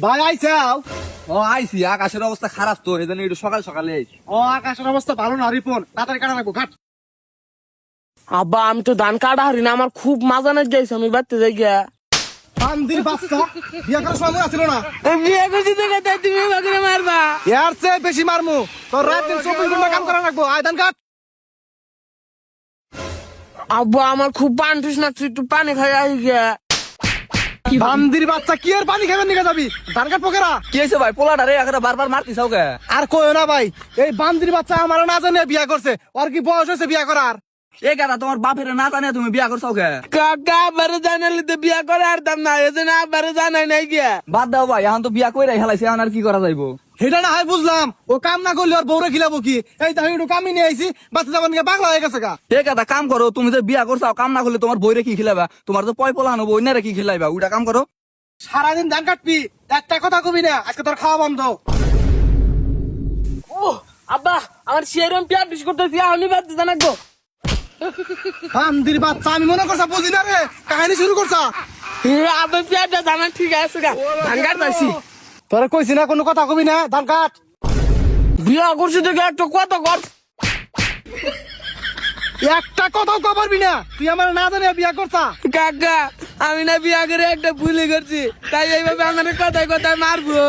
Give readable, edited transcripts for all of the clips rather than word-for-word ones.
ভাই আইসাও। ও আইসি, আকাশের অবস্থা খারাপ তো, এই জন্য একটু সকাল সকালে আইছি। ও আকাশের অবস্থা ভালো না রিপন, তাড়াতাড়ি কাটা লাগবো ঘাট। আব্বা আমি তো ধান কাটা হারি না, আমার খুব মাজা না যাইছে, আমি বাড়তে যাই গিয়া। বান্দির বাচ্চা, বিয়া করার সময় মনে ছিল না? বিয়ে করছি দেখে তাই তুমি বাকরে মারবা। এর চেয়ে বেশি মারমু, তোর রাত দিন 24 ঘন্টা কাম করা লাগবো। আয় ধান কাট। আব্বা আমার খুব পানি তৃষ্ণা, একটু পানি খাই আই গিয়া। বান্দির বাচ্চা, কি আর পানি খাবেন নিকে যাবি? ধান কাট পকেরা। কি হয়েছে ভাই, পোলাটারে এখানে বারবার মারতিস ওকে? আর কইও না ভাই, এই বান্দির বাচ্চা আমার না জানে বিয়া করছে। ওর কি বয়স হয়েছে বিয়া করার? এই গাদা তোমার বাপের না জানে তুমি বিয়া করছো ওকে? কাকা আবারে জানালে তো বিয়া করে আরতাম না, এজন্য আবারে জানাই নাই গিয়া। বাদ দাও ভাই, এখন তো বিয়া কইরাই হেলাইছে, এখন আর কি করা যাইবো? সেটা না হয় বুঝলাম, ও কাম না করলে ওর বউরে খিলাবো কি? এই তাহলে একটু কামি নিয়ে আইছি, বাচ্চা যাবার নিয়ে পাগলা হয়ে গেছে গা। এই গাদা কাম করো, তুমি যে বিয়া করছো কাম না করলে তোমার বইরে কি খিলাবা? তোমার তো পয় পোলা আনবো, অন্যরা কি খিলাইবা? ওইটা কাম করো। সারাদিন ধান কাটবি, একটা কথা কবি না, আজকে তোর খাওয়া বন্ধ। ও আব্বা আমার সেরম পেট বিশ করতেছি, আমি বাড়তে জানাবো। বান্দির বাচ্চা, আমি মনে করছা বুঝি না রে, কাহিনী শুরু করছা। আবার পেটটা জানা ঠিক আছে গা, ধান কাটতাছি। তোরে কইছি না কোনো কথা কবি না, ধান কাট। বিয়া করছি দেখে একটা কত কর। একটা কথাও কবরবি না, তুই আমার না জানে বিয়া করছা। কাকা আমি না বিয়া করে একটা ভুলে করছি, তাই এইভাবে আমার কথায় কথায় মারবো।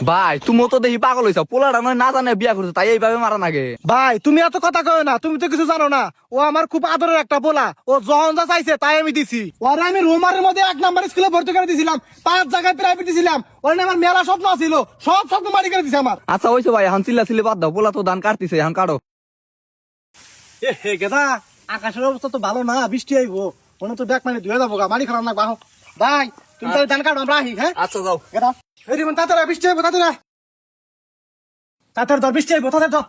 ভাই তুমি তো দেখি পাগল হইছো, পোলাটা নয় না জানে বিয়া করছো, তাই এইভাবে মারা নাগে? ভাই তুমি এত কথা কয় না, তুমি তো কিছু জানো না। ও আমার খুব আদরের একটা পোলা, ও যখন যা চাইছে তাই আমি দিছি। ওরে আমি রোমারের মধ্যে 1 নাম্বার স্কুলে ভর্তি করে দিছিলাম, 5 জায়গায় প্রাইভেট দিছিলাম। ওরে নিয়ে আমার মেলা স্বপ্ন ছিল, সব স্বপ্ন মারি করে দিছে আমার। আচ্ছা হইছে ভাই, এখন চিল্লা চিল্লি বাদ দাও, পোলা তো ধান কাটতিছে, এখন কাটো। এ হে গেদা, আকাশের অবস্থা তো ভালো না, বৃষ্টি আইবো, মনে তো ব্যাগ মানে ধুয়ে যাবো গা, মারি খারাপ না বাহ। ভাই তুমি তাহলে ধান কাটো, আমরা আহি। হ্যাঁ আচ্ছা যাও। গেদা এই রিমন, তাড়াতাড়ি আয়, বৃষ্টি আইবো, তাড়াতাড়ি আয়। তাড়াতাড়ি ধর, বৃষ্টি আইবো, তাড়াতাড়ি ধর।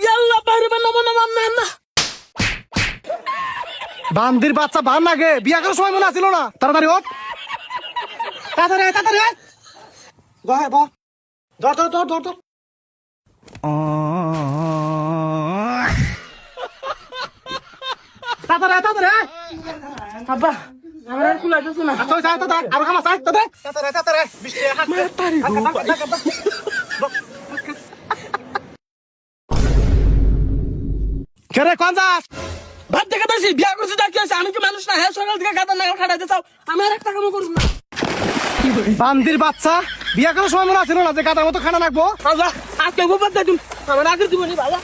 ইয়াল্লা বাইরে নমো নমো না। বান্দির বাচ্চা ভান লাগে, বিয়া করার সময় মনে আছিল না? তাড়াতাড়ি হোক, তাড়াতাড়ি আয়, তাড়াতাড়ি আয়। বহ বহ, ধর ধর ধর ধর ধর। তাড়াতাড়ি আয়, তাড়াতাড়ি আয়। আব্বা আমার আর কুলাইতেছে না। আচ্ছা আয়, তাড়াতাড়ি আরো কাম আছে, আয়, তাড়াতাড়ি তাড়াতাড়ি তাড়াতাড়ি আয়। বৃষ্টি আয়, হাত কেরে কোন যাস? ভাত দেখে তাইছি বিয়া করছি তা কি আছে, আমি কি মানুষ না? হ্যাঁ সকাল থেকে গাদা নাগাল খাটাইতে চাও, আমি আর একটা কামও করব না। বান্দির বাচ্চা, বিয়া করার সময় মনে আছিল না যে গাদার মতো খানা নাকবো? আব্বা আজকে গোপাত দেয় তুমি আমার আগের জীবনে বাবা।